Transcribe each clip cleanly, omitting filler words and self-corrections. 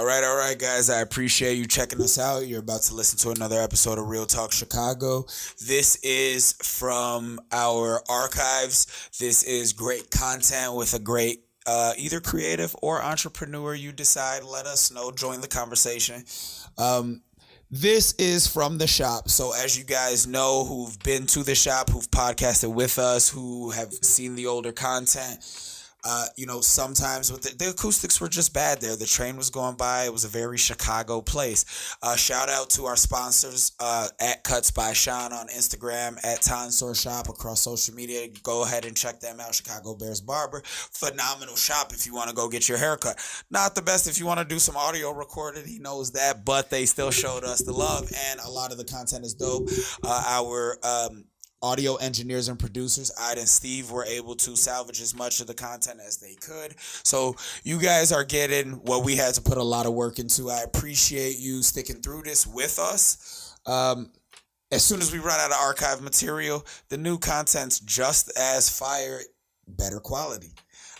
All right, guys. I appreciate you checking us out. You're about to listen to another episode of Real Talk Chicago. This is from our archives. This is great content with a great either creative or entrepreneur. You decide. Let us know. Join the conversation. This is from the shop. So as you guys know, who've been to the shop, who've podcasted with us, who have seen the older content, sometimes with the acoustics were just bad there. The train was going by. It was a very Chicago place. Shout out to our sponsors at Cuts by Sean on Instagram, at Tonsor Shop across social media. Go ahead and check them out. Chicago Bears Barber. Phenomenal shop if you want to go get your haircut. Not the best if you want to do some audio recording. He knows that, but they still showed us the love, and a lot of the content is dope. Our audio engineers and producers, Ida and Steve, were able to salvage as much of the content as they could. So you guys are getting what we had to put a lot of work into. I appreciate you sticking through this with us. As soon as we run out of archive material, the new content's just as fire, better quality.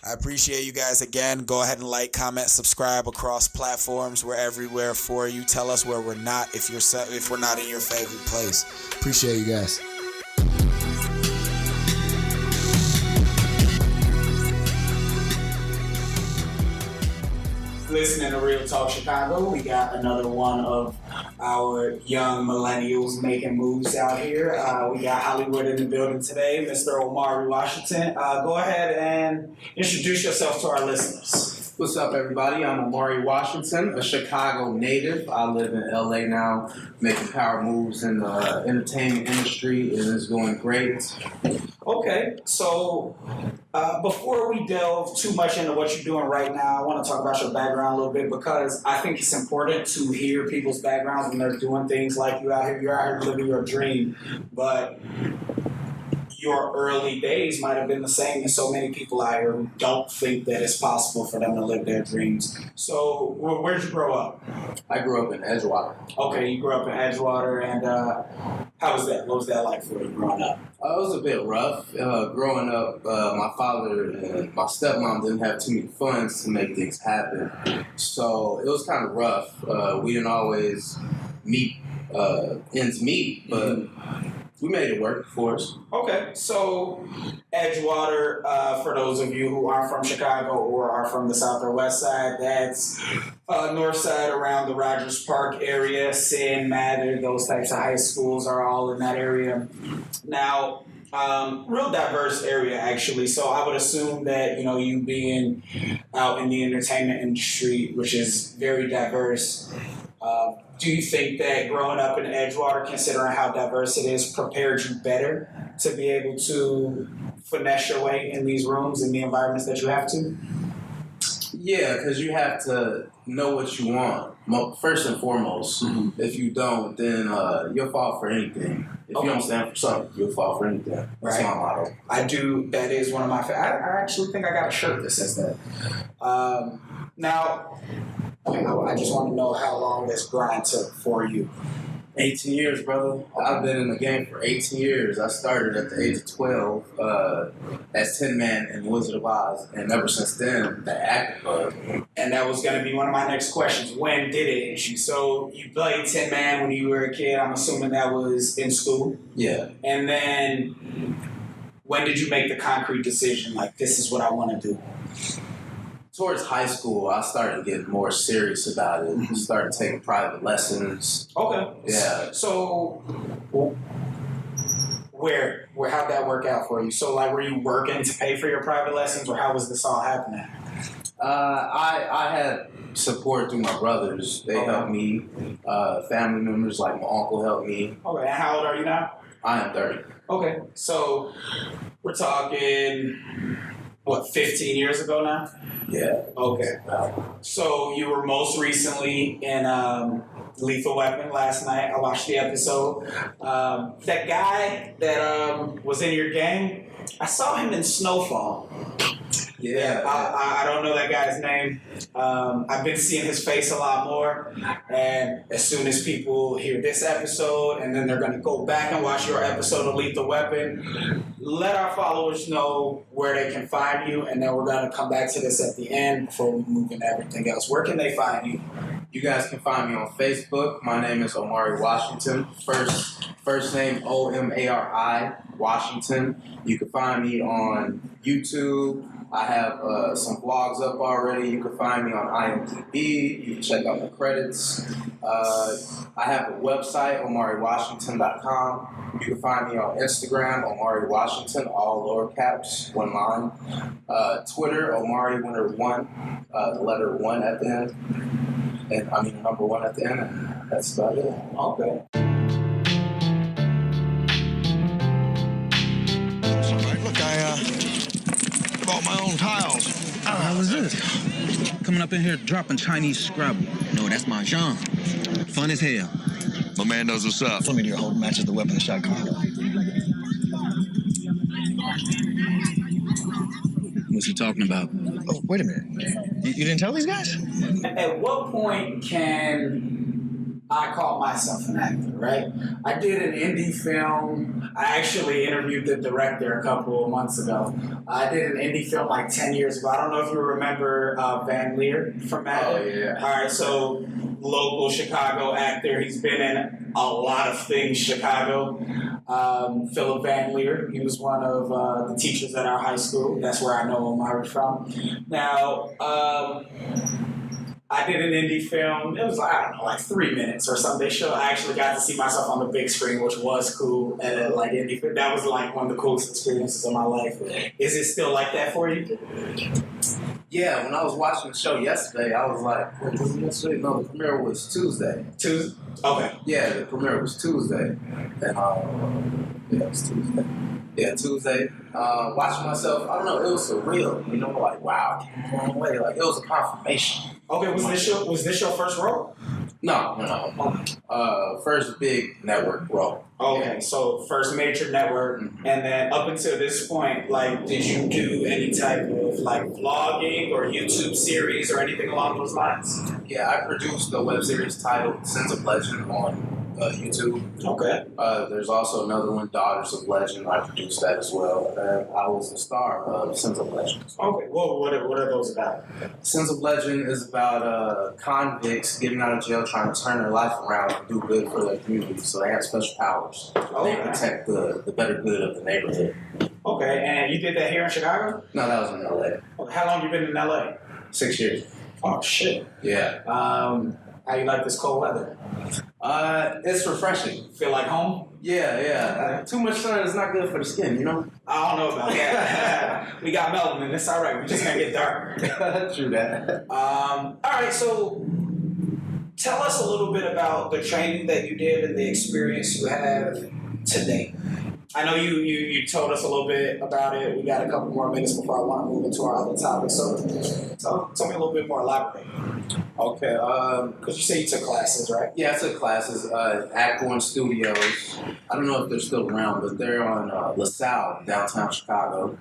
I appreciate you guys again. Go ahead and like, comment, subscribe across platforms. We're everywhere for you. Tell us where we're not if we're not in your favorite place. Appreciate you guys. Listening to Real Talk Chicago, we got another one of our young millennials making moves out here. We got Hollywood in the building today, Mr. Omari Washington. Go ahead and introduce yourself to our listeners. What's up, everybody? I'm Omari Washington, a Chicago native. I live in LA now, making power moves in the entertainment industry. It is going great. Okay, so before we delve too much into what you're doing right now, I want to talk about your background a little bit, because I think it's important to hear people's backgrounds when they're doing things like you out here. You're out here living your dream, but your early days might have been the same as so many people out here who don't think that it's possible for them to live their dreams. So where'd you grow up? I grew up in Edgewater. Okay, you grew up in Edgewater, and how was that? What was that like for you growing up? It was a bit rough. Growing up, my father and my stepmom didn't have too many funds to make things happen. So it was kind of rough. We didn't always meet ends meet, but we made it work for us. Okay, so Edgewater, for those of you who aren't from Chicago or are from the South or West Side, that's north side around the Rogers Park area, Sin, Mather, those types of high schools are all in that area. Now, real diverse area, actually. So I would assume that, you being out in the entertainment industry, which is very diverse, do you think that growing up in Edgewater, considering how diverse it is, prepared you better to be able to finesse your way in these rooms and the environments that you have to? Yeah, because you have to know what you want, first and foremost. Mm-hmm. If you don't, then you'll fall for anything. If you don't stand for something, you'll fall for anything. That's right. My motto. I do. That is one of my favorites. I actually think I got a shirt that says that. Now, I just want to know how long this grind took for you. 18 years, brother. I've been in the game for 18 years. I started at the age of 12 as Tin Man in Wizard of Oz, and ever since then, the acting bug. And that was going to be one of my next questions. When did it hit you? So you played Tin Man when you were a kid. I'm assuming that was in school. Yeah. And then when did you make the concrete decision, like, this is what I want to do? Towards high school, I started getting more serious about it. Mm-hmm. Started taking private lessons. Okay. Yeah. So, where how'd that work out for you? So, like, were you working to pay for your private lessons, or how was this all happening? I had support through my brothers. They helped me. Family members like my uncle helped me. Okay. And how old are you now? I am 30. Okay. So, we're talking, 15 years ago now? Yeah. Okay. So you were most recently in Lethal Weapon last night. I watched the episode. That guy that was in your gang, I saw him in Snowfall. Yeah. I don't know that guy's name. I've been seeing his face a lot more, and as soon as people hear this episode, and then they're going to go back and watch your episode of Lethal Weapon, let our followers know where they can find you, and then we're going to come back to this at the end before we move into everything else. Where can they find you? You guys can find me on Facebook. My name is Omari Washington. First name Omari Washington. You can find me on YouTube. I have some vlogs up already. You can find me on IMDb. You can check out the credits. I have a website, OmariWashington.com. You can find me on Instagram, Omari Washington, all lower caps, one line. Twitter, Omari Winner 1, the letter 1 at the end. And I mean the number 1 at the end. And that's about it. Okay. Look, I bought my own tiles. How was this? Coming up in here dropping Chinese Scrabble. No, that's my Jean. Fun as hell. My man knows what's up. Let me do your whole matches the weapon shot combo. What's he talking about? Oh, wait a minute. You didn't tell these guys? At what point can I call myself an actor, right? I did an indie film. I actually interviewed the director a couple of months ago. I did an indie film like 10 years ago. I don't know if you remember Van Leer from Madden. Oh, yeah. All right, so local Chicago actor. He's been in a lot of things Chicago. Philip Van Leer, he was one of the teachers at our high school. That's where I know Omari from. Now, I did an indie film. It was, I don't know, like 3 minutes or something. I actually got to see myself on the big screen, which was cool. And like indie film, that was like one of the coolest experiences of my life. Is it still like that for you? Yeah, when I was watching the show yesterday, I was like, wait, was it yesterday? No, the premiere was Tuesday. Tuesday? Okay. Yeah, the premiere was Tuesday. And, yeah, it was Tuesday. Yeah, Tuesday. Watching myself, I don't know, it was surreal. You know, like, wow, I came a long way. Like, it was a confirmation. Okay, was this your first role? No. First big network role. Okay, so first major network, and then up until this point, like, did you do any type of like vlogging or YouTube series or anything along those lines? Yeah, I produced a web series titled Sins of Legend on YouTube. Okay. There's also another one, Daughters of Legend. I produced that as well. And I was the star of Sins of Legend. Okay, well, what are those about? Sins of Legend is about convicts getting out of jail, trying to turn their life around and do good for their community. So they have special powers. They protect the better good of the neighborhood. Okay, and you did that here in Chicago? No, that was in LA. How long you been in LA? 6 years. Oh shit. Yeah. How you like this cold weather? It's refreshing. Feel like home? Yeah. Too much sun is not good for the skin, you know? I don't know about that. We got melanin. It's all right. We just gonna get dark. True that. All right. So, tell us a little bit about the training that you did and the experience you have today. I know you told us a little bit about it. We got a couple more minutes before I want to move into our other topics. So, tell me a little bit more elaborate. Okay. Because you say you took classes, right? Yeah, I took classes at One Studios. I don't know if they're still around, but they're on LaSalle, downtown Chicago.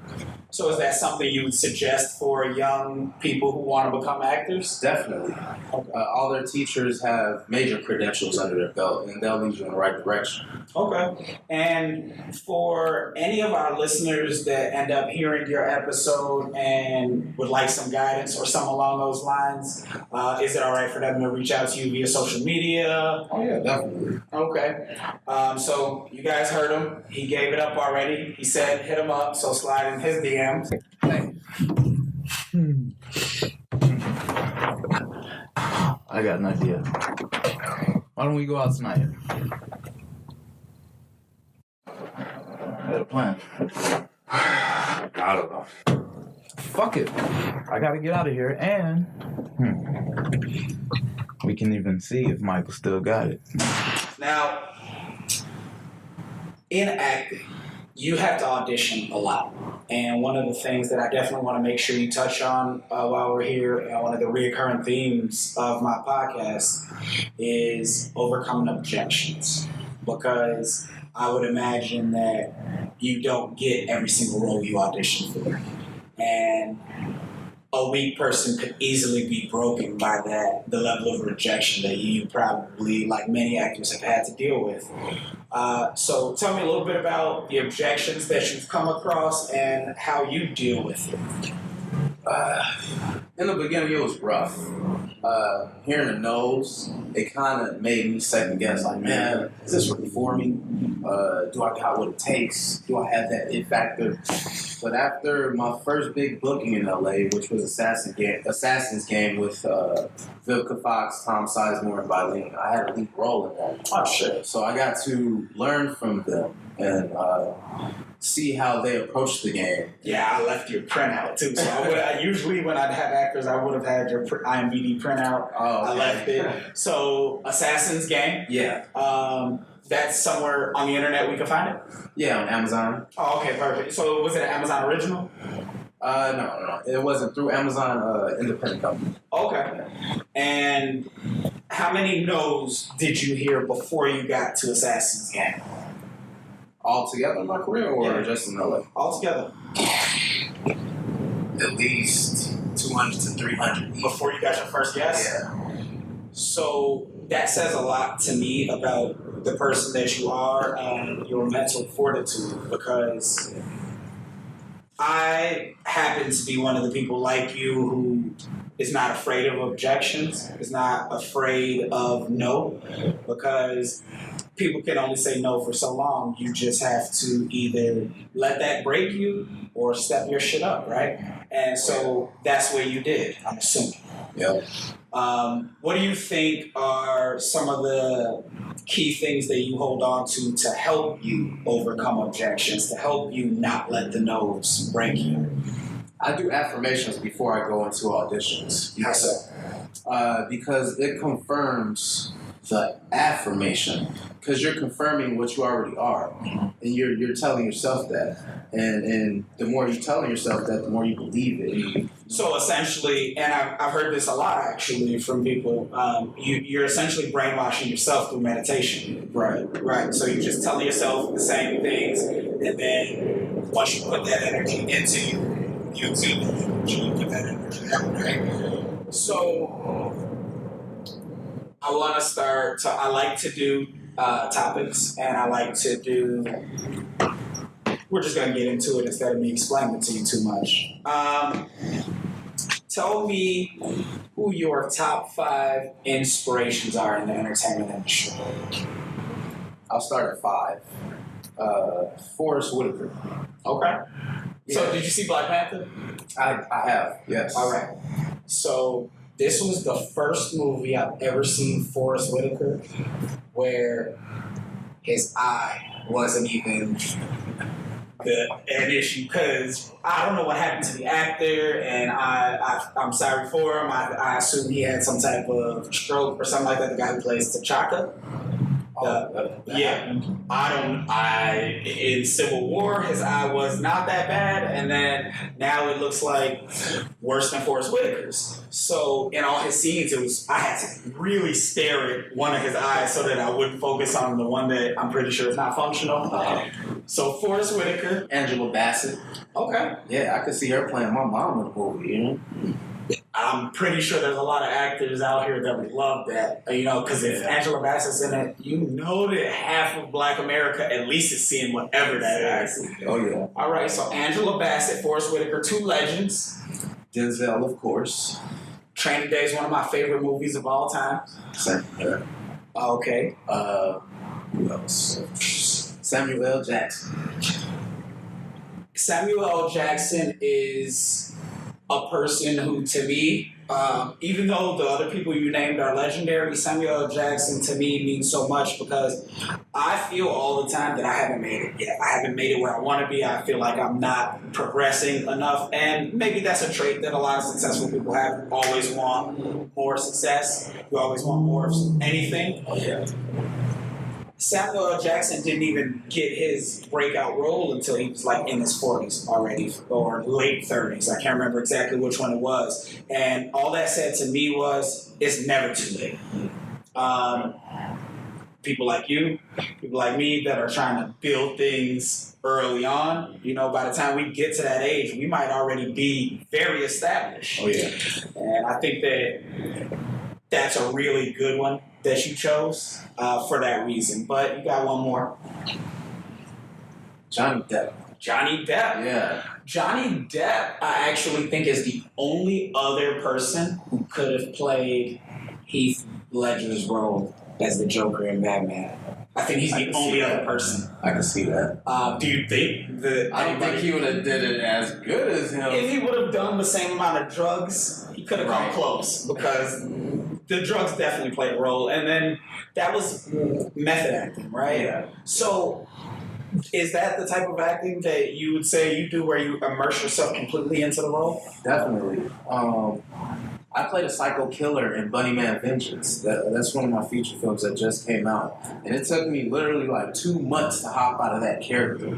So is that something you would suggest for young people who want to become actors? Definitely. Okay. All their teachers have major credentials under their belt, and they'll lead you in the right direction. Okay. And for any of our listeners that end up hearing your episode and would like some guidance or something along those lines, is it all right for them to reach out to you via social media? Oh, yeah, definitely. Okay. So you guys heard him. He gave it up already. He said hit him up, so slide in his DMs. Hey. I got an idea. Why don't we go out tonight? I got a plan. I don't know. Fuck it. I gotta get out of here, and we can even see if Michael still got it. Now, in acting, you have to audition a lot. And one of the things that I definitely want to make sure you touch on while we're here, and one of the recurring themes of my podcast, is overcoming objections. Because I would imagine that you don't get every single role you audition for. and a weak person could easily be broken by the level of rejection that you probably, like many actors, have had to deal with. So tell me a little bit about the objections that you've come across and how you deal with it. In the beginning, it was rough. Hearing the no's, it kind of made me second guess, like, man, is this really for me? Do I got what it takes? Do I have that it factor? But after my first big booking in LA, which was Assassin's Game with Vivica Fox, Tom Sizemore, and Vilene, I had a lead role in that. Oh, shit. So I got to learn from them and see how they approach the game. Yeah, I left your printout too. So I usually when I'd have actors, I would have had your IMDb printout. Oh, I left it. So Assassin's Game. Yeah. That's somewhere on the internet we can find it? Yeah, on Amazon. Oh, okay, perfect. So was it an Amazon original? No. It wasn't through Amazon, independent company. Okay. And how many no's did you hear before you got to Assassin's Game? All together in my career, or just in LA? All together. At least 200 to 300. Before you got your first guess? Yeah. So that says a lot to me about the person that you are and your mental fortitude, because I happen to be one of the people like you who is not afraid of objections, is not afraid of no, because people can only say no for so long. You just have to either let that break you or step your shit up, right? And so that's what you did, I'm assuming. Yeah. What do you think are some of the key things that you hold on to help you overcome objections, to help you not let the no's break you? I do affirmations before I go into auditions. How so? Because it confirms the affirmation. Because you're confirming what you already are. And you're telling yourself that. And the more you're telling yourself that, the more you believe it. So essentially, and I've heard this a lot actually from people, you're essentially brainwashing yourself through meditation. Right. So you're just telling yourself the same things, and then once you put that energy into you put that energy out, right? So I want to start, I like to do topics, and I like to do, we're just going to get into it instead of me explaining it to you too much. Tell me who your top 5 inspirations are in the entertainment industry. I'll start at 5. Forrest Whitaker. Okay. Yeah. So did you see Black Panther? I have, yes. All right. So this was the first movie I've ever seen Forrest Whitaker where his eye wasn't even an issue, because I don't know what happened to the actor, and I'm sorry for him. I assume he had some type of stroke or something like that. The guy who plays T'Chaka. In Civil War, his eye was not that bad, and then now it looks like worse than Forrest Whitaker's. So in all his scenes, I had to really stare at one of his eyes so that I wouldn't focus on the one that I'm pretty sure is not functional. So Forrest Whitaker. Angela Bassett. Okay. Yeah, I could see her playing my mom in the movie, you know? I'm pretty sure there's a lot of actors out here that would love that, because if Angela Bassett's in it, that half of Black America at least is seeing whatever that is. Oh, yeah. All right, so Angela Bassett, Forrest Whitaker, 2 legends. Denzel, of course. Training Day is one of my favorite movies of all time. Same here. Okay. Who else? Samuel L. Jackson. Samuel L. Jackson is a person who, to me, even though the other people you named are legendary, Samuel L. Jackson to me means so much, because I feel all the time that I haven't made it yet. I haven't made it where I want to be. I feel like I'm not progressing enough, and maybe that's a trait that a lot of successful people have. You always want more success. You always want more of anything. Yeah. Samuel L. Jackson didn't even get his breakout role until he was like in his 40s already, or late 30s. I can't remember exactly which one it was. And all that said to me was, it's never too late. people like you, people like me that are trying to build things early on. You know, by the time we get to that age, we might already be very established. Oh yeah. And I think that that's a really good one that you chose for that reason. But you got one more. Johnny Depp. Johnny Depp. Yeah. Johnny Depp, I actually think, is the only other person who could have played Heath Ledger's role as the Joker in Batman. I think he's the only other person. I can see that. Do you think that? I don't think he would have did it as good as him. If he would have done the same amount of drugs, he could have come close, because the drugs definitely played a role. And then that was method acting, right? Yeah. So is that the type of acting that you would say you do, where you immerse yourself completely into the role? Definitely. I played a psycho killer in Bunny Man Vengeance. That's one of my feature films that just came out. And it took me literally like 2 months to hop out of that character.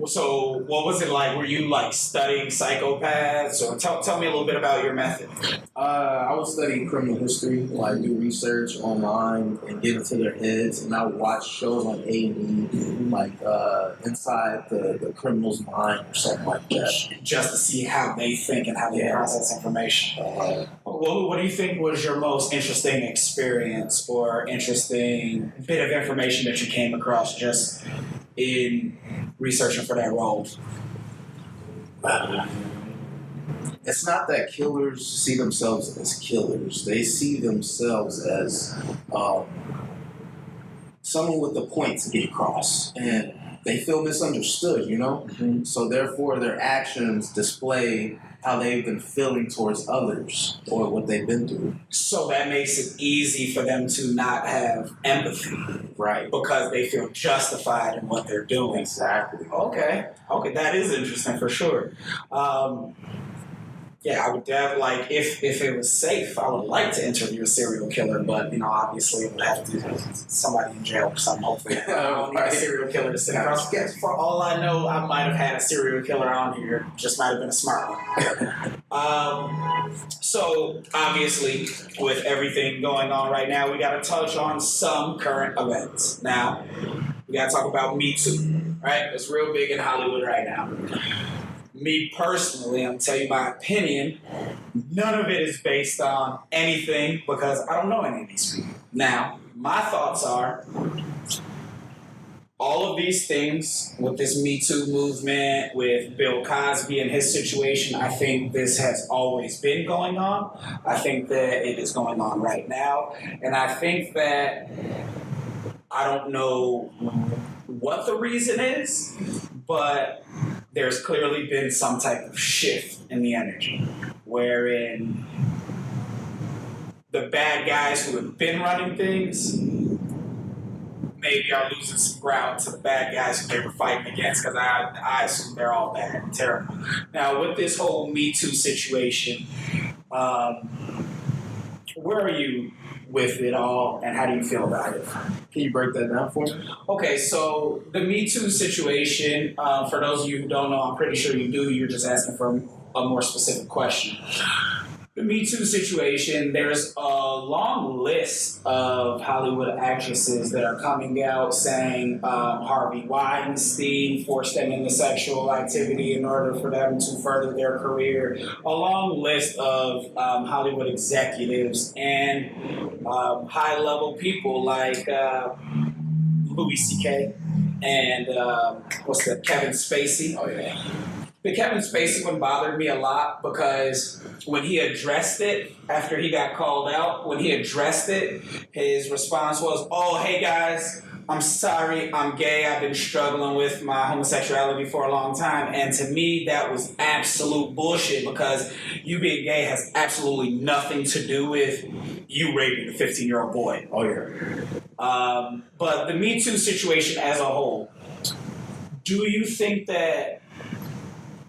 So what was it like? Were you like studying psychopaths? Or tell me a little bit about your method. I would study criminal history, like do research online and get into their heads. And I would watch shows on A&E, like inside the criminal's mind or something like that. Just to see how they think and how they process information. What do you think was your most interesting experience or interesting bit of information that you came across just in researching for that role? It's not that killers see themselves as killers. They see themselves as someone with a point to get across. And they feel misunderstood, you know? Mm-hmm. So therefore their actions display how they've been feeling towards others or what they've been through. So that makes it easy for them to not have empathy. Right. Because they feel justified in what they're doing. Exactly. Okay, that is interesting for sure. Yeah, I would definitely, like, if it was safe, I would like to interview a serial killer, but, you know, obviously it would have to be somebody in jail or something, hopefully. I don't need a serial killer to sit across. For all I know, I might have had a serial killer on here, just might have been a smart one. So, obviously, with everything going on right now, we got to touch on some current events. Now, we got to talk about Me Too, right? It's real big in Hollywood right now. Me personally, I'm going to tell you my opinion. None of it is based on anything because I don't know any of these people. Now, my thoughts are all of these things with this Me Too movement, with Bill Cosby and his situation, I think this has always been going on. I think that it is going on right now. And I think that I don't know what the reason is, but there's clearly been some type of shift in the energy, wherein the bad guys who have been running things maybe are losing some ground to the bad guys who they were fighting against, because I assume they're all bad and terrible. Now, with this whole Me Too situation, where are you with it all, and how do you feel about it? Can you break that down for me? Okay, so the Me Too situation, for those of you who don't know, I'm pretty sure you do, you're just asking for a more specific question. The Me Too situation, there's a long list of Hollywood actresses that are coming out saying Harvey Weinstein forced them into sexual activity in order for them to further their career. A long list of Hollywood executives and high-level people like Louis C.K. and Kevin Spacey. Oh, yeah. The Kevin Spacey one bothered me a lot because when he addressed it, after he got called out, when he addressed it, his response was, "Oh, hey guys, I'm sorry, I'm gay. I've been struggling with my homosexuality for a long time." And to me, that was absolute bullshit, because you being gay has absolutely nothing to do with you raping a 15-year-old boy. Oh, yeah. But the Me Too situation as a whole, do you think that,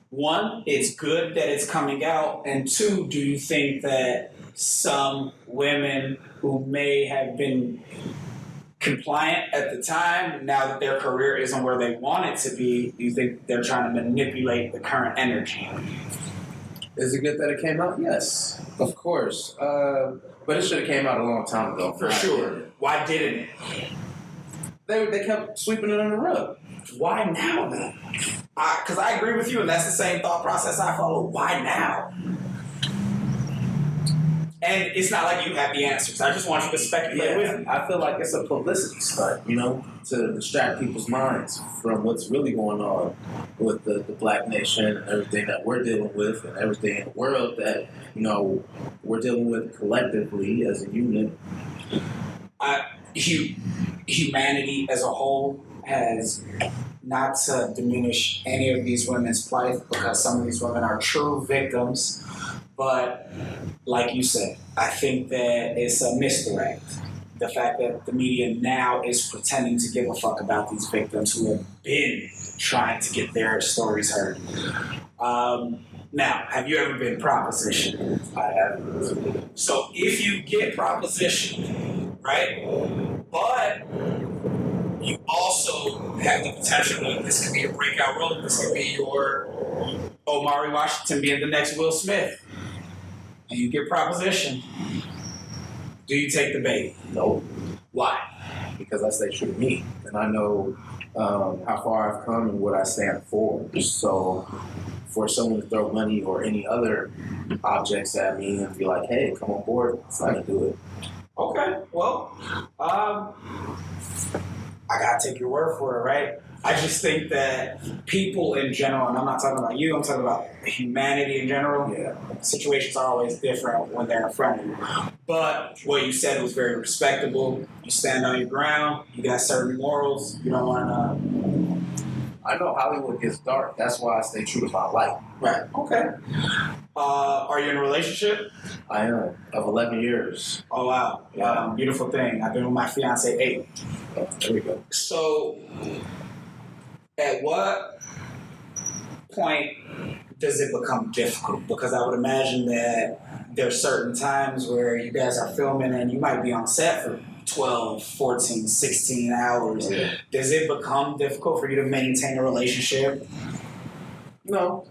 one, it's good that it's coming out, and two, do you think that some women who may have been compliant at the time, now that their career isn't where they want it to be, do you think they're trying to manipulate the current energy? Is it good that it came out? Yes, of course. But it should have came out a long time ago. For sure. Why didn't it? They kept sweeping it under the rug. Why now then? Because I agree with you, and that's the same thought process I follow. Why now? And it's not like you have the answers. I just want you to speculate with me. I feel like it's a publicity stunt, to distract people's minds from what's really going on with the black nation and everything that we're dealing with and everything in the world that, we're dealing with collectively as a unit. Humanity as a whole has, not to diminish any of these women's plight, because some of these women are true victims, but like you said, I think that it's a misdirect. The fact that the media now is pretending to give a fuck about these victims who have been trying to get their stories heard. Now, have you ever been propositioned? I haven't. So if you get propositioned, right, but you also have the potential that this could be a breakout role, this could be your Omari Washington being the next Will Smith, and you get propositioned, do you take the bait? No. Why? Because I stay true to me, and I know how far I've come and what I stand for. So for someone to throw money or any other objects at me and be like, hey, come on board, it's not going to do it. Okay, well, I gotta take your word for it, right? I just think that people in general, and I'm not talking about you, I'm talking about humanity in general. Yeah. Situations are always different when they're in front of you. But what you said was very respectable. You stand on your ground, you got certain morals, you don't want to... I know Hollywood gets dark. That's why I stay true to my life. Right, okay. Are you in a relationship? I am, of 11 years. Oh, wow. Yeah. Beautiful thing. I've been with my fiance 8. Oh, there we go. So, at what point does it become difficult? Because I would imagine that there's certain times where you guys are filming and you might be on set for 12, 14, 16 hours. Yeah. Does it become difficult for you to maintain a relationship? No.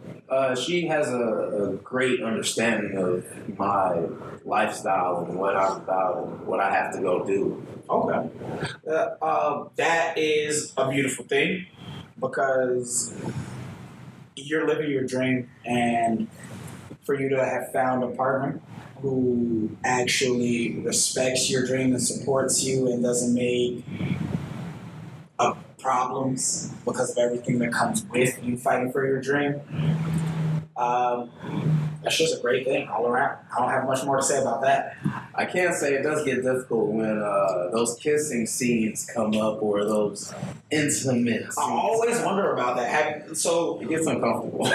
She has a great understanding of my lifestyle and what I'm about and what I have to go do. Okay. That is a beautiful thing, because you're living your dream, and for you to have found a partner who actually respects your dream and supports you and doesn't make problems because of everything that comes with you fighting for your dream, that's just a great thing all around. I don't have much more to say about that. I can say it does get difficult when those kissing scenes come up or those intimate scenes. I always wonder about that. So it gets uncomfortable.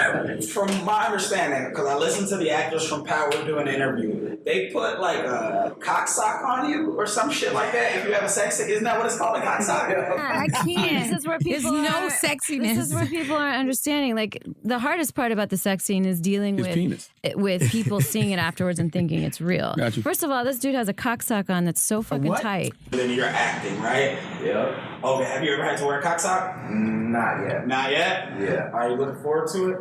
From my understanding, because I listened to the actors from Power do an interview, they put like a cock sock on you or some shit like that if you have a sex scene. Isn't that what it's called, a cock sock? I can't. This is where people There's no are, sexiness. This is where people aren't understanding. Like, the hardest part about the sex scene is dealing with people seeing it afterwards and thinking it's real. Gotcha. First of all, this dude has a cock sock on that's so fucking tight. Then you're acting, right? Yeah. Okay, have you ever had to wear a cock sock? Not yet. Not yet? Yeah. Are you looking forward to it?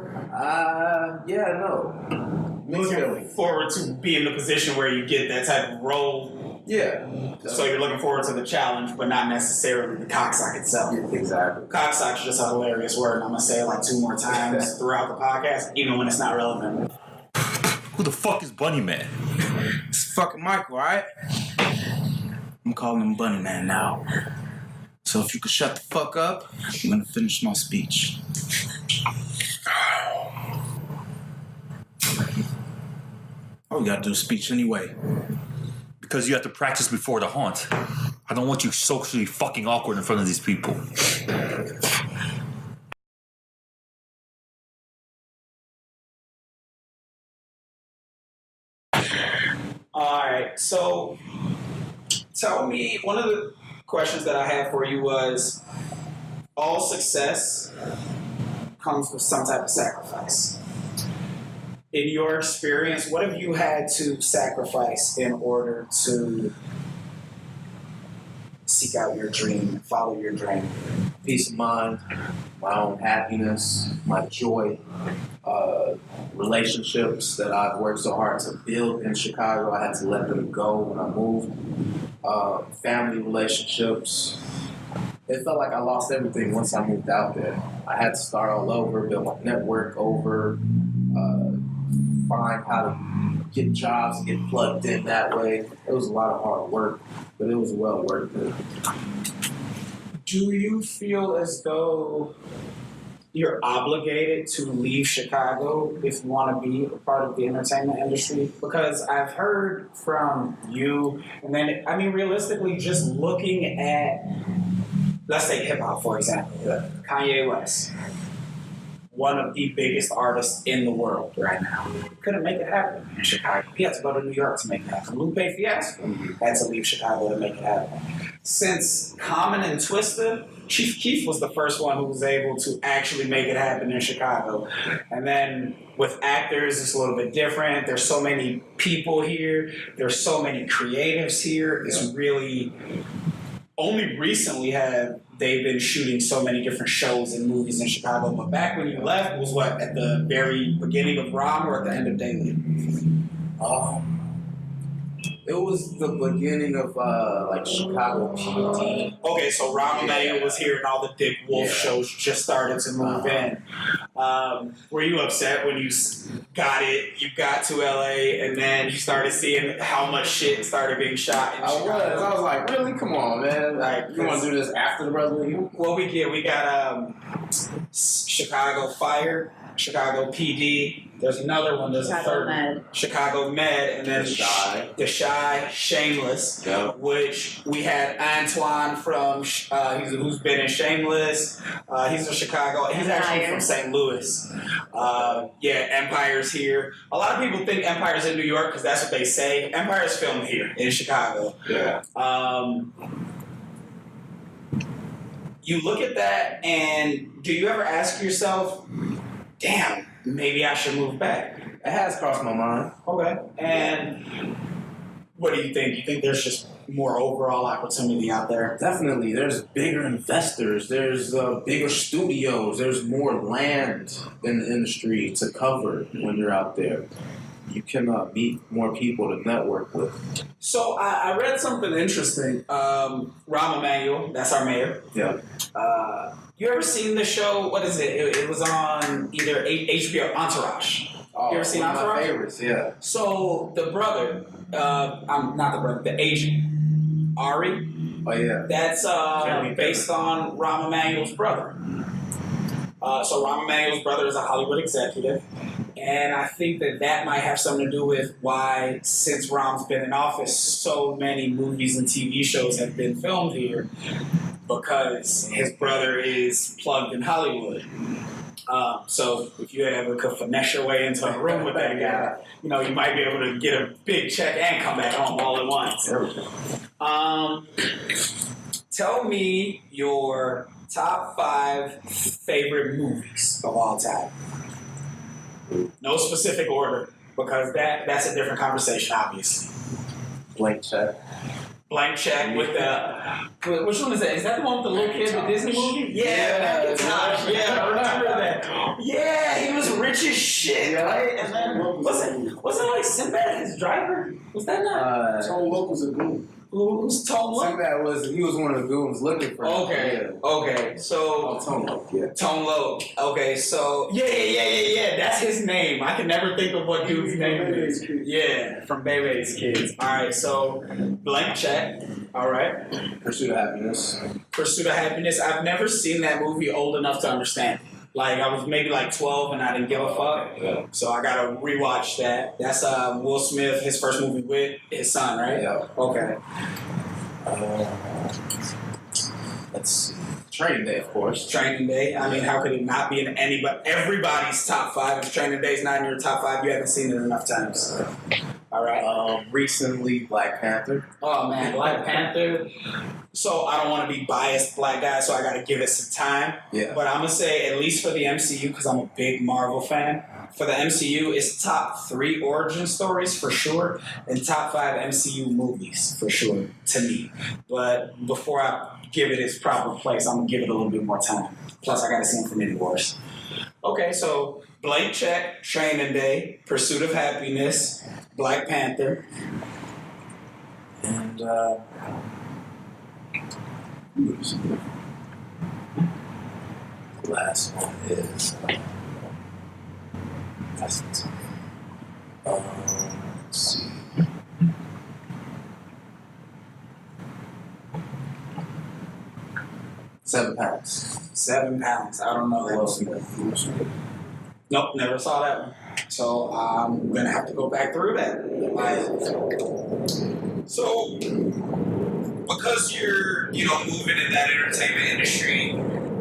Yeah, no. Looking forward to being in the position where you get that type of role. Yeah. So you're looking forward to the challenge, but not necessarily the cock sock itself. Yeah, exactly. Cock sock's just a hilarious word, and I'm gonna say it like 2 more times throughout the podcast, even when it's not relevant. Who the fuck is Bunny Man? It's fucking Michael, alright? I'm calling him Bunny Man now. So if you could shut the fuck up, I'm gonna finish my speech. Oh, we gotta do a speech anyway. Because you have to practice before the haunt. I don't want you socially fucking awkward in front of these people. Alright, so tell me, one of the questions that I had for you was, all success comes with some type of sacrifice. In your experience, what have you had to sacrifice in order to seek out your dream, follow your dream? Peace of mind, my own happiness, my joy, relationships that I've worked so hard to build in Chicago. I had to let them go when I moved. Family relationships, it felt like I lost everything once I moved out there. I had to start all over, build my network over, find how to get jobs, get plugged in that way. It was a lot of hard work, but it was well worth it. Do you feel as though you're obligated to leave Chicago if you want to be a part of the entertainment industry? Because I've heard from you, and then, I mean, realistically, just looking at, let's take hip hop, for example. Kanye West, one of the biggest artists in the world right now. Couldn't make it happen in Chicago. He had to go to New York to make it happen. Lupe Fiasco had to leave Chicago to make it happen. Since Common and Twista, Chief Keef was the first one who was able to actually make it happen in Chicago. And then with actors, it's a little bit different. There's so many people here. There's so many creatives here. It's really... Only recently have they been shooting so many different shows and movies in Chicago. But back when you left was what, at the very beginning of ROM or at the end of Daily? It was the beginning of like Chicago PD. Okay, so ROM Emmanuel was here and all the Dick Wolf shows just started to move in. Were you upset when you got it? You got to LA and then you started seeing how much shit started being shot in Chicago? I was like, really? Come on, man. Like, you want to do this after the Brotherly? Well, we got Chicago Fire, Chicago PD. There's another one. There's Chicago a third Med. Chicago Med, and then The Shy. Shameless, Yep. which we had Antoine from who's been in Shameless. He's a Chicago. He's actually from St. Louis. Empire's here. A lot of people think Empire's in New York because that's what they say. Empire's filmed here in Chicago. Yeah. You look at that, and do you ever ask yourself, damn, maybe I should move back? It has crossed my mind. Okay. And what do you think? You think there's just more overall opportunity out there? Definitely. There's bigger investors. There's bigger studios. There's more land in the industry to cover when you're out there. You can meet more people to network with. So I read something interesting. Rahm Emanuel, that's our mayor. Yeah. You ever seen the show? What is it? It was on either HBO or Entourage. Oh, You ever seen one of Entourage? my favorites, yeah. So the brother, I'm not the brother, the agent, Ari. Oh, yeah. That's based on Rahm Emanuel's brother. So Rahm Emanuel's brother is a Hollywood executive. And I think that might have something to do with why, since Rahm's been in office, so many movies and TV shows have been filmed here because his brother is plugged in Hollywood. So if you ever could finesse your way into a room with that guy, you might be able to get a big check and come back home all at once. Tell me your top 5 favorite movies of all time. No specific order, because that's a different conversation, obviously. Blank Check. Blank Check with the... Which one is that? Is that the one with the little kid, the Disney movie? Yeah, Macintosh. Yeah, I remember that. Yeah, he was rich as shit, right? And then, wasn't like Sinbad his driver? Was that not? Tone Loc was a goon. Who's Tone Loc? Sinbad he was one of the goons looking for him. Okay, so... Tone Loc, yeah. Tone Loc. Okay, so... Yeah. That's his name. I can never think of what dude's name is. Yeah, from Bebe's Kids. All right, so Blank Check. All right. Pursuit of Happiness. Pursuit of Happiness. I've never seen that movie old enough to understand. Like, I was maybe like 12 and I didn't give a fuck. Yeah. So I gotta rewatch that. That's Will Smith, his first movie with his son, right? Yeah. Okay. Let's see. Training Day, of course. Training Day. I mean, how could it not be in everybody's top 5? If Training Day's not in your top 5, you haven't seen it enough times. All right. Recently, Black Panther. Oh, man, Black Panther. So I don't want to be biased black guy, so I got to give it some time. Yeah. But I'm going to say, at least for the MCU, because I'm a big Marvel fan, for the MCU, it's top 3 origin stories for sure, and top 5 MCU movies for sure, to me. But before I give it its proper place, I'm going to give it a little bit more time. Plus, I got to see Infinity Wars. Okay, so Blank Check, Training Day, Pursuit of Happiness, Black Panther, and The last one is. Let's see. £7. 7 pounds. I don't know that. Will Smith. Nope, never saw that one. So I'm gonna have to go back through that. So because you're, moving in that entertainment industry,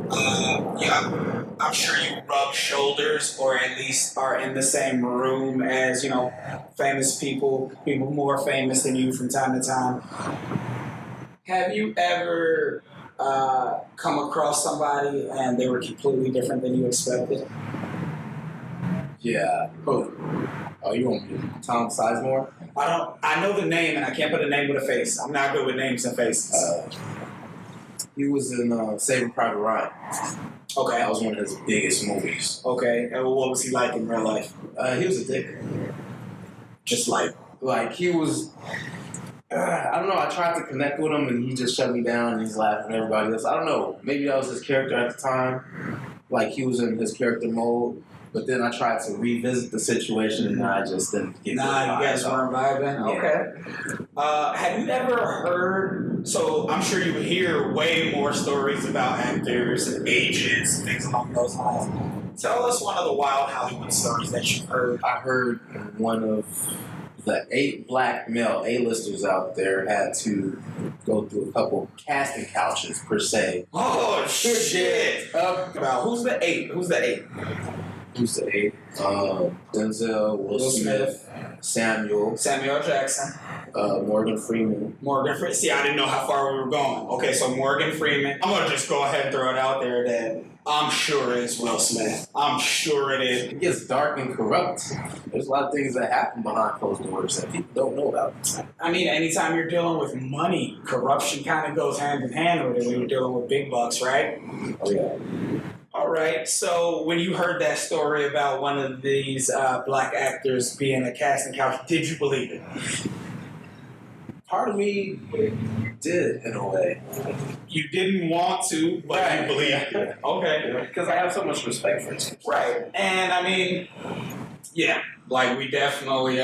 I'm sure you rub shoulders, or at least are in the same room as, famous people more famous than you from time to time. Have you ever come across somebody and they were completely different than you expected? Yeah. Oh, you want me? Tom Sizemore? I know the name and I can't put a name with a face. I'm not good with names and faces. He was in Saving Private Ryan. Okay. That was one of his biggest movies. Okay. And what was he like in real life? He was a dick. Just like he was. I don't know. I tried to connect with him, and he just shut me down. And he's laughing at everybody else. I don't know. Maybe that was his character at the time. Like he was in his character mode. But then I tried to revisit the situation, and I just didn't get. You guys weren't vibing. Yeah. Okay. Have you ever heard? So I'm sure you hear way more stories about actors and agents and things along those lines. Tell us one of the wild Hollywood stories that you've heard. I heard one of the 8 black male A-listers out there had to go through a couple casting couches per se. Oh shit! About who's the 8? Who's the 8? Who's the 8? Denzel, Will Smith, Samuel Jackson, Morgan Freeman. See, I didn't know how far we were going. Okay, so Morgan Freeman. I'm gonna just go ahead and throw it out there that I'm sure it's Will Smith. I'm sure it is. It gets dark and corrupt. There's a lot of things that happen behind closed doors that people don't know about. I mean, anytime you're dealing with money, corruption kind of goes hand in hand with it when you're dealing with big bucks, right? Oh yeah. All right, so when you heard that story about one of these black actors being a casting couch, did you believe it? Part of me did, in a way. You didn't want to, but you believed it. Okay. Because I have so much respect for it. Right. And I mean, yeah, we definitely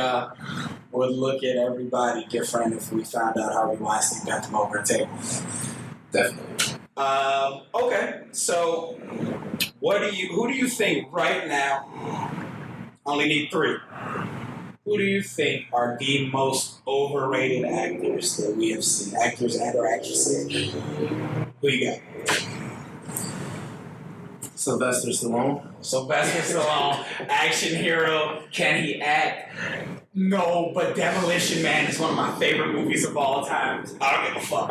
would look at everybody different if we found out Harvey Weinstein got them over a table. Definitely. Okay, so who do you think right now, only need 3, who do you think are the most overrated actors that we have seen, actors and or actresses? Who you got? Sylvester Stallone, action hero, can he act? No, but Demolition Man is one of my favorite movies of all time. I don't give a fuck.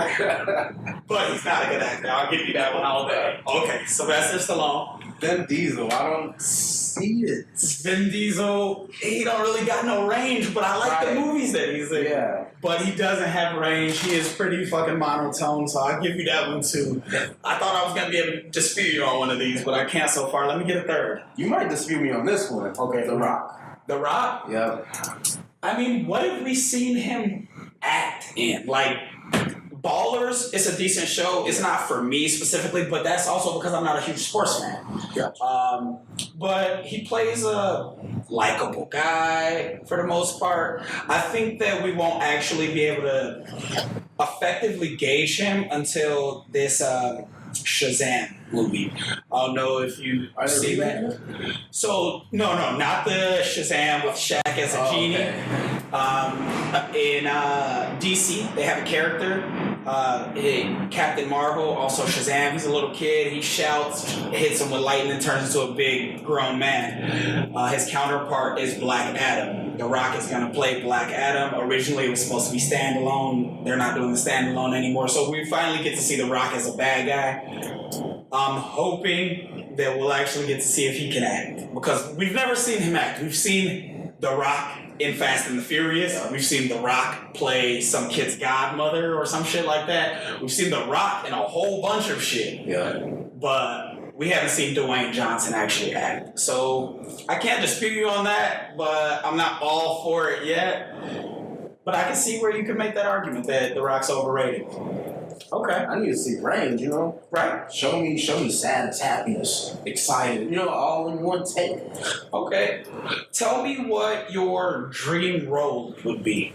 But he's not a good actor. I'll give you that one all day. Okay, Sylvester Stallone. Vin Diesel, I don't see it. Vin Diesel, he don't really got no range, but I like the movies that he's in. Yeah. But he doesn't have range. He is pretty fucking monotone, so I'll give you that one too. I thought I was going to be able to dispute you on one of these, but I can't so far. Let me get a third. You might dispute me on this one. Okay. The Rock. The Rock? Yeah. I mean, what have we seen him act in? Ballers, it's a decent show. It's not for me specifically, but that's also because I'm not a huge sports fan. Gotcha. But he plays a likable guy for the most part. I think that we won't actually be able to effectively gauge him until this Shazam movie. I don't know if you see that. So, no, not the Shazam with Shaq as a genie. Okay. In DC, they have a character, Captain Marvel, also Shazam. He's a little kid. He shouts, hits him with lightning, turns into a big grown man. His counterpart is Black Adam. The Rock is going to play Black Adam. Originally, it was supposed to be standalone. They're not doing the standalone anymore. So we finally get to see The Rock as a bad guy. I'm hoping that we'll actually get to see if he can act. Because we've never seen him act. We've seen The Rock in Fast and the Furious. We've seen The Rock play some kid's godmother or some shit like that. We've seen The Rock in a whole bunch of shit. Yeah. But we haven't seen Dwayne Johnson actually act. So I can't dispute you on that, but I'm not all for it yet. But I can see where you could make that argument that The Rock's overrated. Okay. I need to see range, you know? Right. Show me sadness, happiness, excited, you know, all in one take. Okay. Tell me what your dream role would be.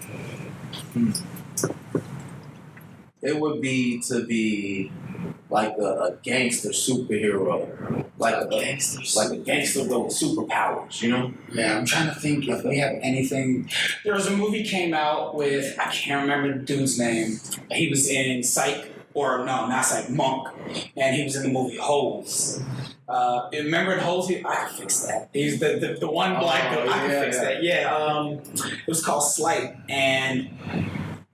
It would be to be like a gangster superhero. Like a gangster with superpowers, you know? Yeah, I'm trying to think if we have anything. There was a movie came out with, I can't remember the dude's name. He was in Psych, or no, not Psych, Monk. And he was in the movie Holes. Remember in Holes? I can fix that. He's the one black dude. I can fix that. Yeah. It was called Slight. And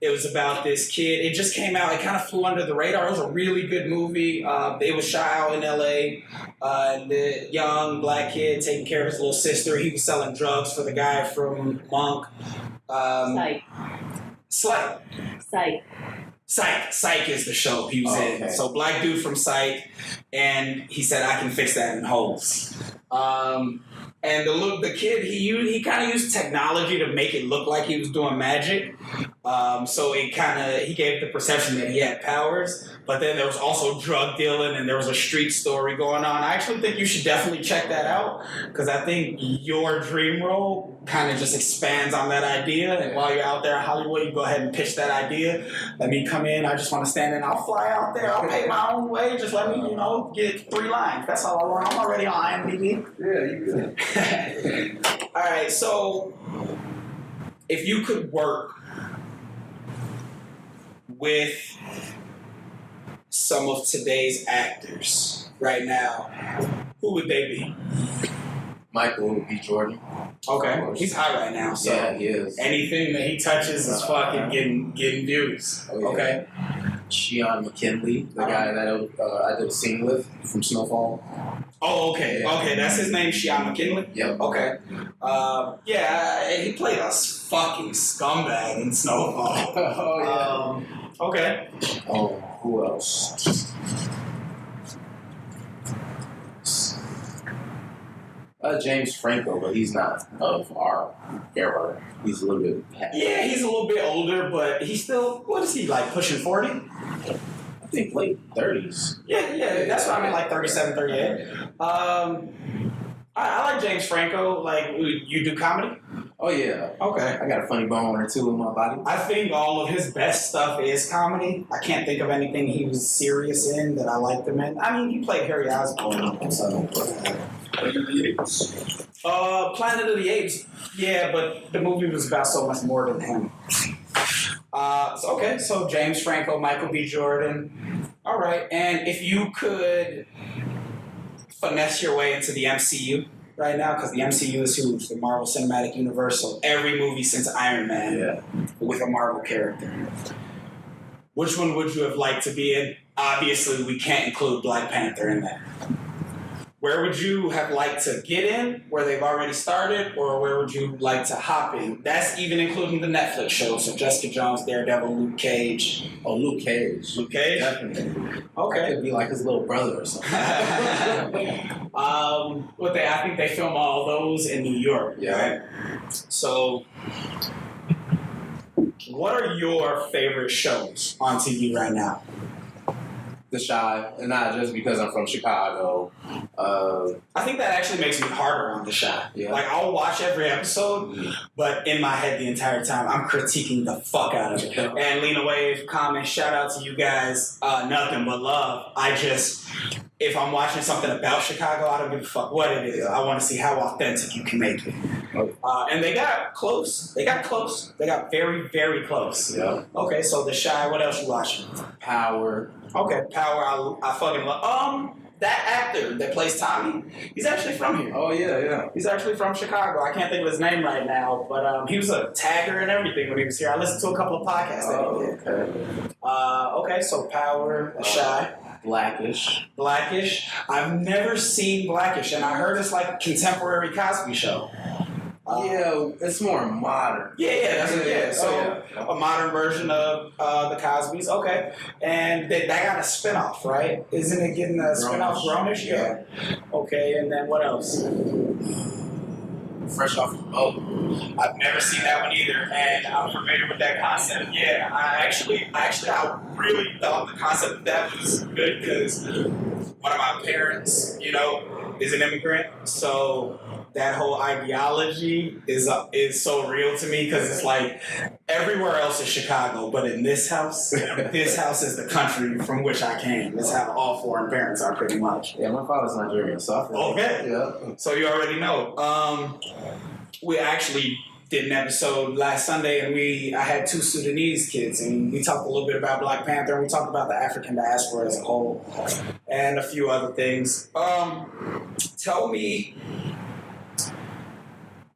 it was about this kid. It just came out. It kind of flew under the radar. It was a really good movie. It was shot out in L.A. The young black kid taking care of his little sister. He was selling drugs for the guy from Monk. Psych. Psych is the show he was in. So black dude from Psych, and he said, I can fix that in Holes. And the kid, he kind of used technology to make it look like he was doing magic. So he gave the perception that he had powers, but then there was also drug dealing and there was a street story going on. I actually think you should definitely check that out, because I think your dream role kind of just expands on that idea. And while you're out there in Hollywood, you go ahead and pitch that idea. Let me come in. I just want to stand in. I'll fly out there. I'll pay my own way. Just let me, get 3 lines. That's all I want. I'm already on IMDb. Yeah, you good. All right, so if you could work with some of today's actors right now, who would they be? Michael B. Jordan. Okay, he's hot right now, so yeah, he is. Anything that he touches is fucking getting views. Oh, yeah. Okay. Sean McKinley, the guy that I did a scene with from Snowfall. Oh, okay. Yeah. Okay, that's his name, Sean McKinley? Yep. Okay. He played a fucking scumbag in Snowfall. Oh, yeah. Okay. Oh, who else? James Franco, but he's not of our era. He's a little bit past. Yeah, he's a little bit older, but he's still, what is he, like pushing 40? I think late 30s. Yeah, that's what I mean, like 37, 38. I like James Franco. Like, you do comedy? Oh, yeah. Okay. I got a funny bone or two in my body. I think all of his best stuff is comedy. I can't think of anything he was serious in that I liked him in. I mean, he played Harry Osborn, so... Planet of the Apes. Yeah, but the movie was about so much more than him. So James Franco, Michael B. Jordan. All right, and if you could finesse your way into the MCU right now, because the MCU is huge, the Marvel Cinematic Universe, so every movie since Iron Man with a Marvel character. Which one would you have liked to be in? Obviously, we can't include Black Panther in that. Where would you have liked to get in, where they've already started, or where would you like to hop in? That's even including the Netflix shows, so Jessica Jones, Daredevil, Luke Cage. Oh, Luke Cage. Luke Cage? Definitely. Okay. That could be like his little brother or something. I think they film all those in New York. Yeah. Right? So, what are your favorite shows on TV right now? The Chi, and not just because I'm from Chicago. I think that actually makes me harder on The Chi. Yeah. Like, I'll watch every episode, but in my head the entire time, I'm critiquing the fuck out of it. And Lena Wave, comment, shout out to you guys. Nothing but love. If I'm watching something about Chicago, I don't give a fuck what it is. I want to see how authentic you can make it. And they got close. They got very, very close. Yeah. Okay, so The Chi, what else you watching? Power. Okay, Power, I fucking love. That actor that plays Tommy, he's actually from here. Oh, yeah. He's actually from Chicago. I can't think of his name right now, but he was a tagger and everything when he was here. I listened to a couple of podcasts that he did. Okay, so Power, The Chi. Blackish. I've never seen Blackish, and I heard it's like a contemporary Cosby show. It's more modern. A modern version of the Cosbys. Okay, and that got a spinoff, right? Isn't it getting a spinoff? Grownish? Yeah. Okay, and then what else? Fresh off the boat. I've never seen that one either, and I'm familiar with that concept. Yeah, I really thought the concept of that was good because one of my parents, is an immigrant, so that whole ideology is so real to me because it's like everywhere else is Chicago, but in this house is the country from which I came. It's how all foreign parents are pretty much. Yeah, my father's Nigerian, so I feel okay. Yeah. So you already know. We actually did an episode last Sunday, and I had 2 Sudanese kids, and we talked a little bit about Black Panther, and we talked about the African diaspora as a whole, and a few other things. Tell me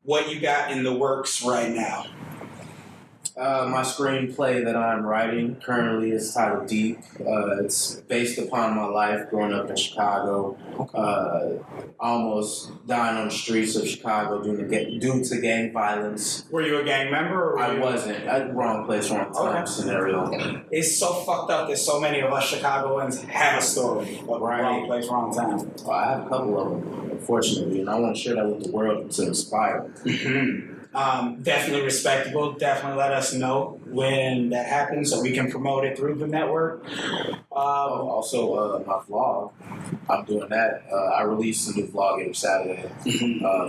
what you got in the works right now. My screenplay that I'm writing currently is titled Deep. It's based upon my life growing up in Chicago, almost dying on the streets of Chicago due to gang violence. Were you a gang member? Or I wasn't. Wrong place, wrong time scenario. It's so fucked up that so many of us Chicagoans have a story of wrong place, wrong time. Well, I have a couple of them, unfortunately, and I want to share that with the world to inspire. Mm-hmm. Definitely respectable. Definitely let us know when that happens so we can promote it through the network. Also, my vlog, I'm doing that. I release a new vlog every Saturday.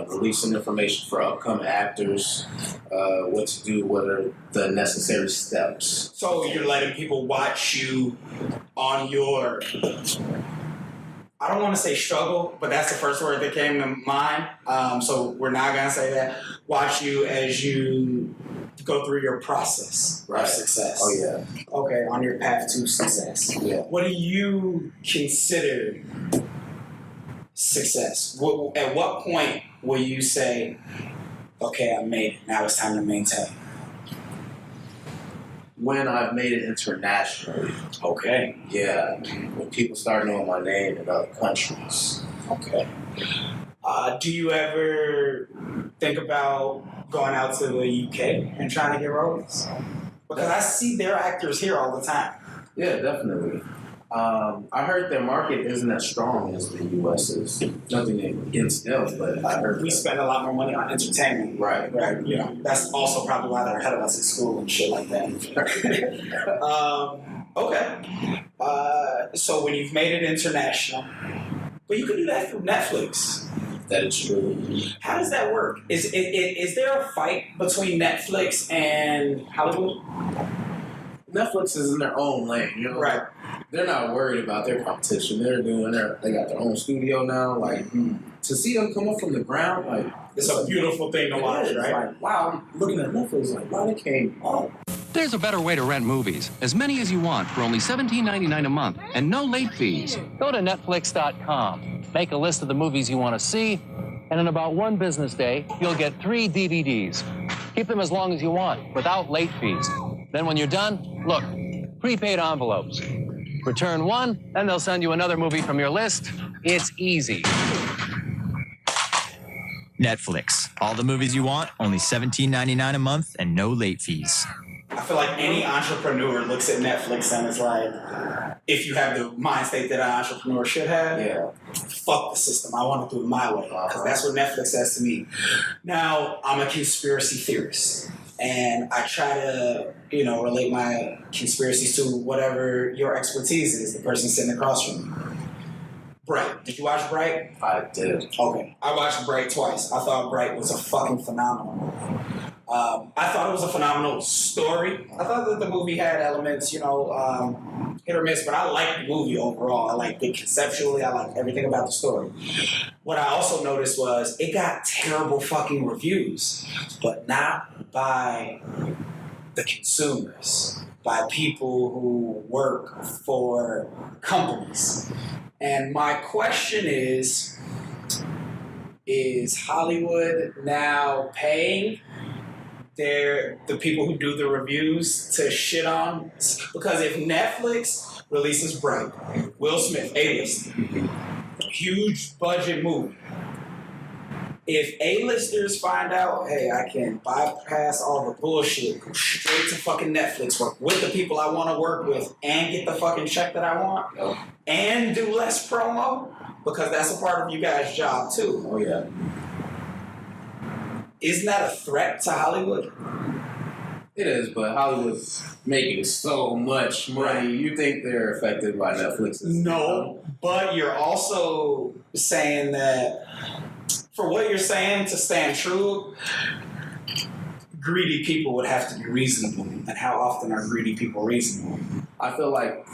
Releasing information for upcoming actors, what to do, what are the necessary steps. So you're letting people watch you on your... I don't want to say struggle, but that's the first word that came to mind. So we're not going to say that. Watch you as you go through your process of success. Oh, yeah. Okay, on your path to success. Yeah. What do you consider success? At what point will you say, okay, I made it. Now it's time to maintain? When I've made it internationally. Okay. Yeah. When people start knowing my name in other countries. Okay. Do you ever think about going out to the UK and trying to get roles? Because I see their actors here all the time. Yeah, definitely. I heard their market isn't as strong as the U.S. is. Nothing against them, but I heard we spend a lot more money on entertainment. Right. That's also probably why they're ahead of us in school and shit like that. Okay. So when you've made it international, but you can do that through Netflix. That is true. How does that work? Is there a fight between Netflix and Hollywood? Netflix is in their own lane, Right. They're not worried about their competition. They got their own studio now. To see them come up from the ground, it's a beautiful thing to watch, right? Wow, I'm looking at Netflix, wow, they came up. There's a better way to rent movies, as many as you want for only $17.99 a month and no late fees. Go to Netflix.com, make a list of the movies you want to see, and in about 1 business day, you'll get 3 DVDs. Keep them as long as you want, without late fees. Then when you're done, look, prepaid envelopes. Return one, and they'll send you another movie from your list. It's easy. Netflix. All the movies you want, only $17.99 a month and no late fees. I feel like any entrepreneur looks at Netflix and is like, if you have the mind state that an entrepreneur should have, fuck the system. I want to do it my way. Because that's what Netflix says to me. Now, I'm a conspiracy theorist. And I try to, relate my conspiracies to whatever your expertise is, the person sitting across from you. Bright. Did you watch Bright? I did. Okay. I watched Bright twice. I thought Bright was a fucking phenomenal. I thought it was a phenomenal story. I thought that the movie had elements, hit or miss, but I liked the movie overall. I liked it conceptually. I liked everything about the story. What I also noticed was it got terrible fucking reviews, but not by the consumers, by people who work for companies. And my question is Hollywood now paying the people who do the reviews to shit on? Because if Netflix releases Bright, Will Smith, A-list, huge budget movie, if A-listers find out, hey, I can bypass all the bullshit, go straight to fucking Netflix, work with the people I want to work with, and get the fucking check that I want, and do less promo, because that's a part of you guys' job too. Oh, yeah. isn't that a threat to Hollywood? It is, but Hollywood's making so much money. You think they're affected by Netflix? No, but you're also saying that for what you're saying to stand true, greedy people would have to be reasonable. And how often are greedy people reasonable? I feel like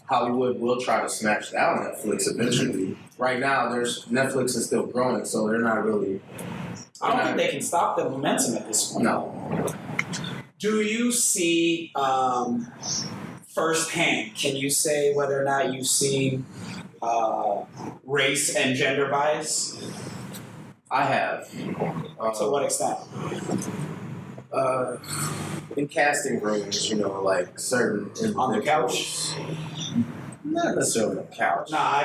Hollywood will try to smash down Netflix eventually. Right now, Netflix is still growing, so they're not really... I don't think they can stop the momentum at this point. No. Do you see firsthand, can you say whether or not you've seen race and gender bias? I have. To what extent? In casting rooms, like certain... On the couch? Not necessarily on the couch. Nah,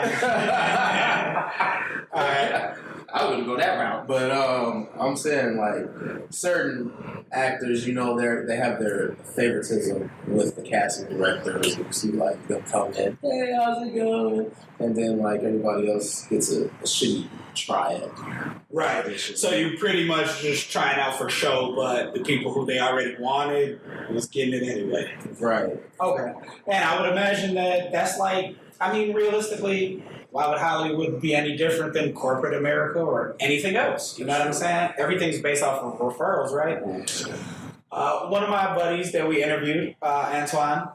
all right. I wouldn't go that route, but I'm saying like certain actors, they have their favoritism with the casting directors. You see, like they'll come in, hey, how's it going? And then like everybody else gets a shitty try at. Right. So you pretty much just trying out for show, but the people who they already wanted was getting it anyway. Right. Okay. And I would imagine that's like, realistically, why would Hollywood be any different than corporate America or anything else? You know what I'm saying? Everything's based off of referrals, right? One of my buddies that we interviewed, Antoine,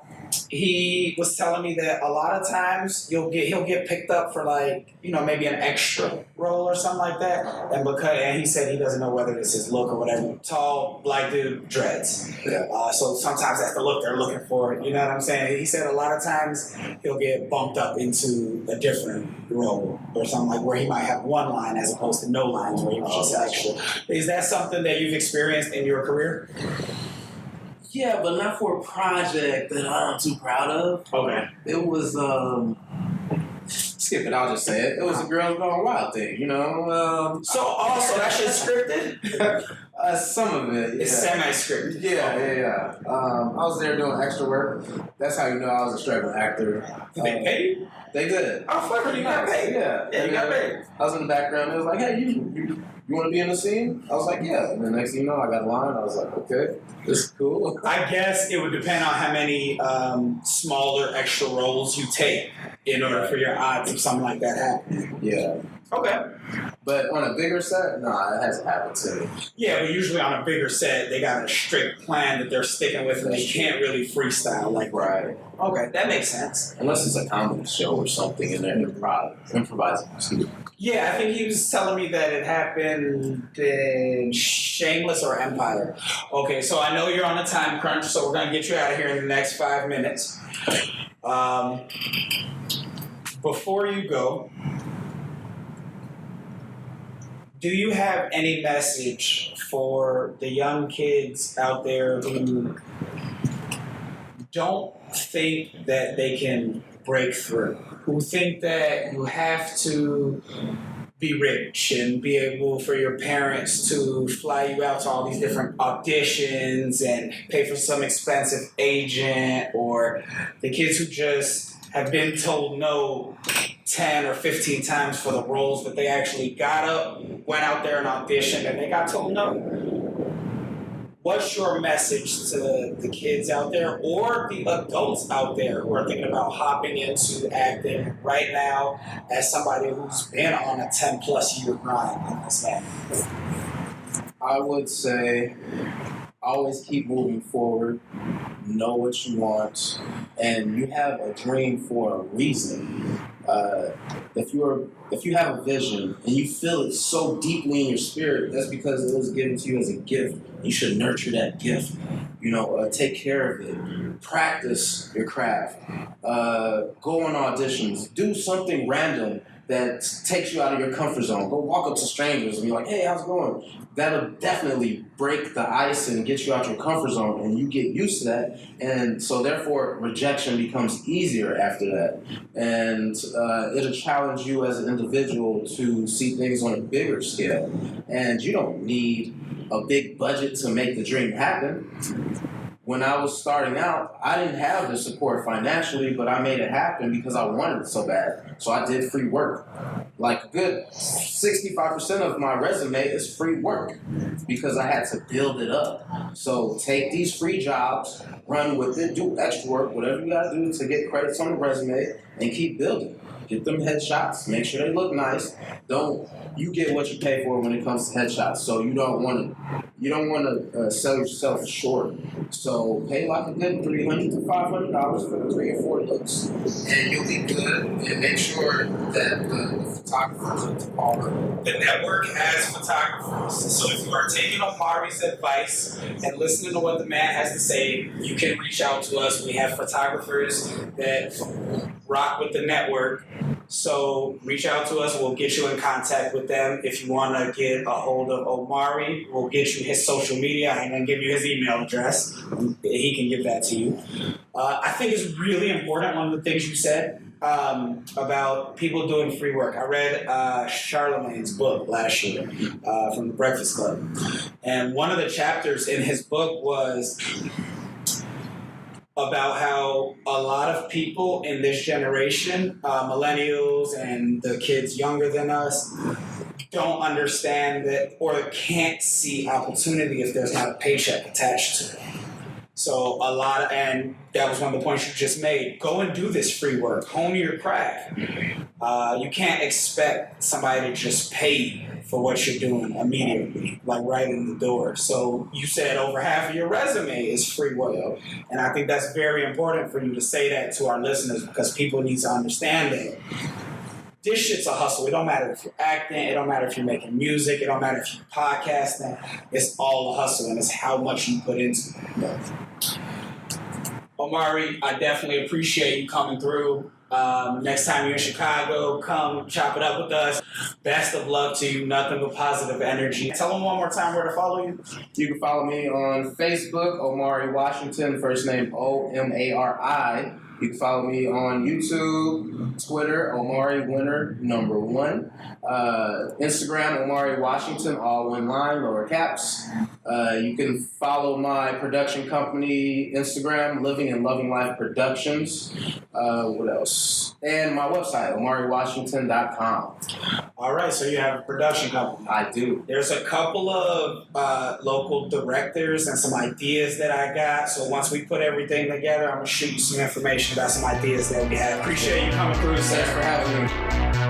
he was telling me that a lot of times he'll get picked up for like, maybe an extra role or something like that. And he said he doesn't know whether it's his look or whatever. Tall, black dude, dreads. Yeah. So sometimes that's the look they're looking for. You know what I'm saying? He said a lot of times he'll get bumped up into a different role or something like where he might have one line as opposed to no lines where he was just extra. Is that something that you've experienced in your career? Yeah, but not for a project that I'm too proud of. Okay. It was, skip it, I'll just say it. It was a Girls Gone Wild thing, So also that shit's scripted? Some of it, yeah. It's semi-scripted. Yeah. I was there doing extra work. That's how you know I was a struggling actor. Did they pay you? They did. Oh, fuck, you got paid. Yeah, you got paid. I was in the background. It was like, hey, you want to be in the scene? I was like, yeah. And the next thing you know, I got a line. I was like, okay, this is cool. I guess it would depend on how many smaller extra roles you take in order for your odds of something like that happening. Yeah. Okay. But on a bigger set, it hasn't happened to me. Yeah, but usually on a bigger set, they got a strict plan that they're sticking with, and they can't really freestyle like that. Right. Okay, that makes sense. Unless it's a comedy show or something, and they're improvising. Yeah, I think he was telling me that it happened in Shameless or Empire. Okay, so I know you're on a time crunch, so we're going to get you out of here in the next 5 minutes. Before you go, do you have any message for the young kids out there who don't think that they can break through, who think that you have to be rich and be able for your parents to fly you out to all these different auditions and pay for some expensive agent, or the kids who just have been told no 10 or 15 times for the roles that they actually went out there and auditioned and they got told no? What's your message to the kids out there or the adults out there who are thinking about hopping into acting right now as somebody who's been on a 10+ year grind in this game? I would say always keep moving forward, know what you want, and you have a dream for a reason. If you have a vision and you feel it so deeply in your spirit, that's because it was given to you as a gift. You should nurture that gift. Take care of it. Practice your craft. Go on auditions. Do something random that takes you out of your comfort zone. Go walk up to strangers and be like, hey, how's it going? That'll definitely break the ice and get you out your comfort zone, and you get used to that. And so therefore, rejection becomes easier after that. And it'll challenge you as an individual to see things on a bigger scale. And you don't need a big budget to make the dream happen. When I was starting out, I didn't have the support financially, but I made it happen because I wanted it so bad. So I did free work. like a good 65% of my resume is free work because I had to build it up. So take these free jobs, run with it, do extra work, whatever you gotta do to get credits on the resume, and keep building. Get them headshots, make sure they look nice. You get what you pay for when it comes to headshots. So you don't want to sell yourself short. So pay like a good $300 to $500 for 3 or 4 looks, and you'll be good. And make sure that the photographers are. The network has photographers. So if you are taking Omari's advice and listening to what the man has to say, you can reach out to us. We have photographers that rock with the network. So reach out to us. We'll get you in contact with them. If you want to get a hold of Omari, we'll get you his social media. I'm going to give you his email address. He can give that to you. I think it's really important, one of the things you said about people doing free work. I read Charlemagne's book last year from the Breakfast Club. And one of the chapters in his book was about how a lot of people in this generation, millennials and the kids younger than us, don't understand that or can't see opportunity if there's not a paycheck attached to it. So and that was one of the points you just made. Go and do this free work. Hone your craft. You can't expect somebody to just pay you for what you're doing immediately, like right in the door. So you said over half of your resume is free work. And I think that's very important for you to say that to our listeners because people need to understand that this shit's a hustle. It don't matter if you're acting. It don't matter if you're making music. It don't matter if you're podcasting. It's all a hustle, and it's how much you put into it. Omari, I definitely appreciate you coming through. Next time you're in Chicago, come chop it up with us. Best of luck to you. Nothing but positive energy. Tell them one more time where to follow you. You can follow me on Facebook, Omari Washington, first name Omari. You can follow me on YouTube, Twitter, Omari Winner #1. Instagram, Omari Washington, all one line, lower caps. You can follow my production company, Instagram, Living and Loving Life Productions. What else? And my website, OmariWashington.com. All right, so you have a production company. I do. There's a couple of local directors and some ideas that I got. So once we put everything together, I'm going to shoot you some information about some ideas that we have. Appreciate you coming through, sir. Thanks for having me.